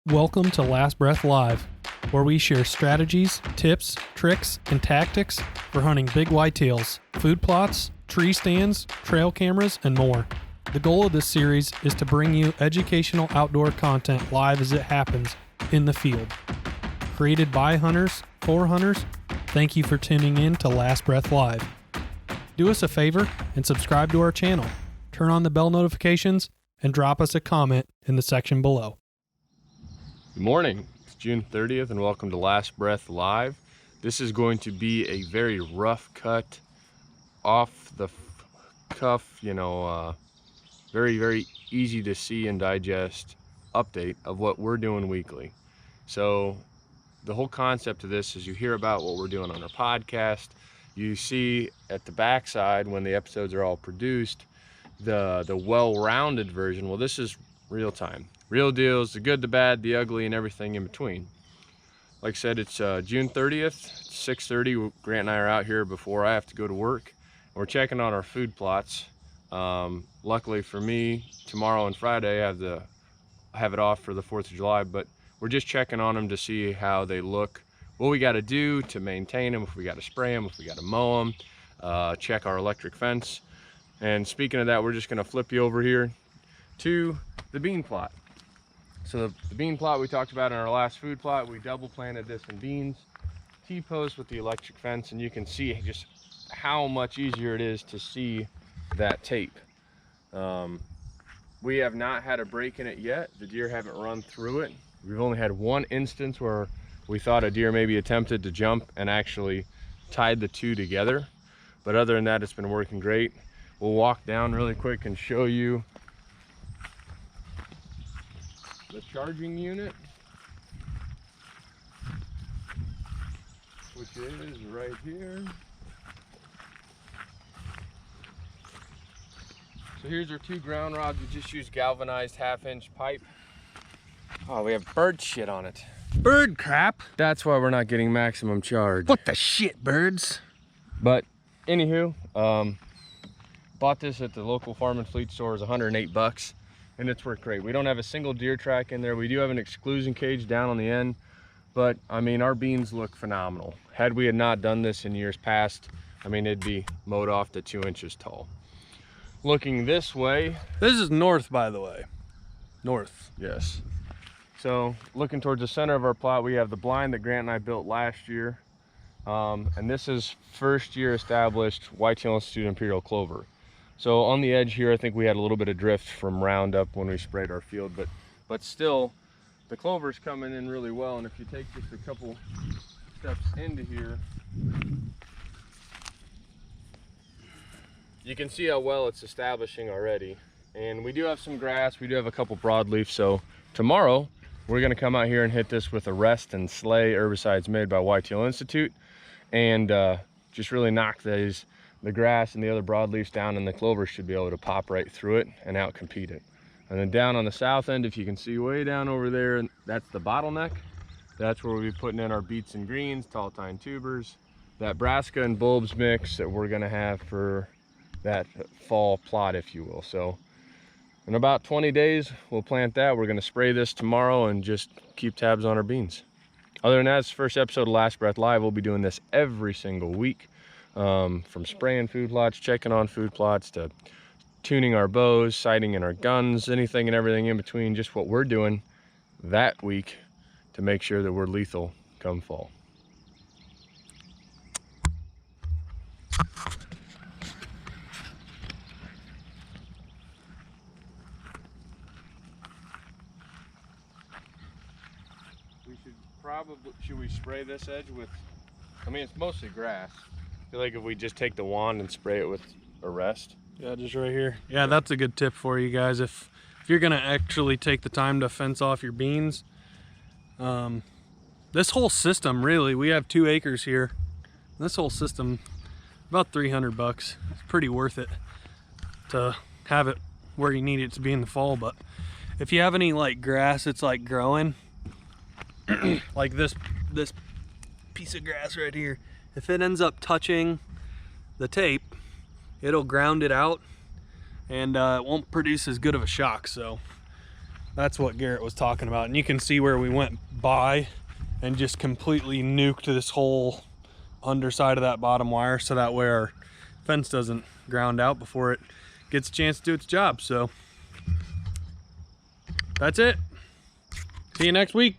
Welcome to Last Breath Live, where we share strategies, tips, tricks, and tactics for hunting big whitetails, food plots, tree stands, trail cameras, and more. The goal of this series is to bring you educational outdoor content live as it happens in the field. Created by hunters, for hunters, thank you for tuning in to Last Breath Live. Do us a favor and subscribe to our channel. Turn on the bell notifications and drop us a comment in the section below. Good morning, it's June 30th and welcome to Last Breath Live. This is going to be a very rough cut, off the cuff, very easy to see and digest update of what we're doing weekly. So the whole concept of this is you hear about what we're doing on our podcast. You see at the backside when the episodes are all produced, the well-rounded version. Well, this is real time. Real deals, the good, the bad, the ugly, and everything in between. Like I said, it's June 30th, 6:30. Grant and I are out here before I have to go to work. We're checking on our food plots. Luckily for me, tomorrow and Friday I have it off for the 4th of July, but we're just checking on them to see how they look, what we got to do to maintain them, if we got to spray them, if we got to mow them, check our electric fence. And speaking of that, we're just going to flip you over here to the bean plot. So the bean plot we talked about in our last food plot, we double planted this in beans, T-post with the electric fence, and you can see just how much easier it is to see that tape. We have not had a break in it yet. The deer haven't run through it. We've only had one instance where we thought a deer maybe attempted to jump and actually tied the two together. But other than that, it's been working great. We'll walk down really quick and show you the charging unit, which is right here. So here's our two ground rods. We just use galvanized 1/2-inch pipe. Oh, we have bird shit on it. Bird crap. That's why we're not getting maximum charge. What the shit, birds? But anywho, bought this at the local farm and fleet store. It's 108 bucks. And it's worked great. We don't have a single deer track in there. We do have an exclusion cage down on the end, but I mean, our beans look phenomenal. Had we not done this in years past, I mean, it'd be mowed off to 2 inches tall. Looking this way. This is north, by the way. North. Yes. So looking towards the center of our plot, we have the blind that Grant and I built last year. And this is first year established Whitetail Institute Imperial Clover. So on the edge here, I think we had a little bit of drift from Roundup when we sprayed our field, but still, the clover's coming in really well. And if you take just a couple steps into here, you can see how well it's establishing already. And we do have some grass, we do have a couple broadleaf. So tomorrow, we're gonna come out here and hit this with a Rest and Slay herbicides made by Whitetail Institute, and just really knock the grass and the other broadleaves down, and the clover should be able to pop right through it and out-compete it. And then down on the south end, if you can see way down over there, that's the bottleneck. That's where we'll be putting in our beets and greens, tall tine tubers, that brassica and bulbs mix that we're gonna have for that fall plot, if you will. So in about 20 days, we'll plant that. We're gonna spray this tomorrow and just keep tabs on our beans. Other than that, it's the first episode of Last Breath Live. We'll be doing this every single week. From spraying food plots, checking on food plots, to tuning our bows, sighting in our guns, anything and everything in between, just what we're doing that week to make sure that we're lethal come fall. Should we spray this edge with, I mean, it's mostly grass. I feel like if we just take the wand and spray it with a Rest. Yeah, just right here. Yeah, that's a good tip for you guys. If you're gonna actually take the time to fence off your beans, this whole system, really, we have 2 acres here. This whole system, about 300 bucks. It's pretty worth it to have it where you need it to be in the fall. But if you have any like grass that's like growing, like this piece of grass right here, if it ends up touching the tape, it'll ground it out and it won't produce as good of a shock. So That's what Garrett was talking about. And you can see where we went by and just completely nuked this whole underside of that bottom wire, so that way our fence doesn't ground out before it gets a chance to do its job. So that's it. See you next week.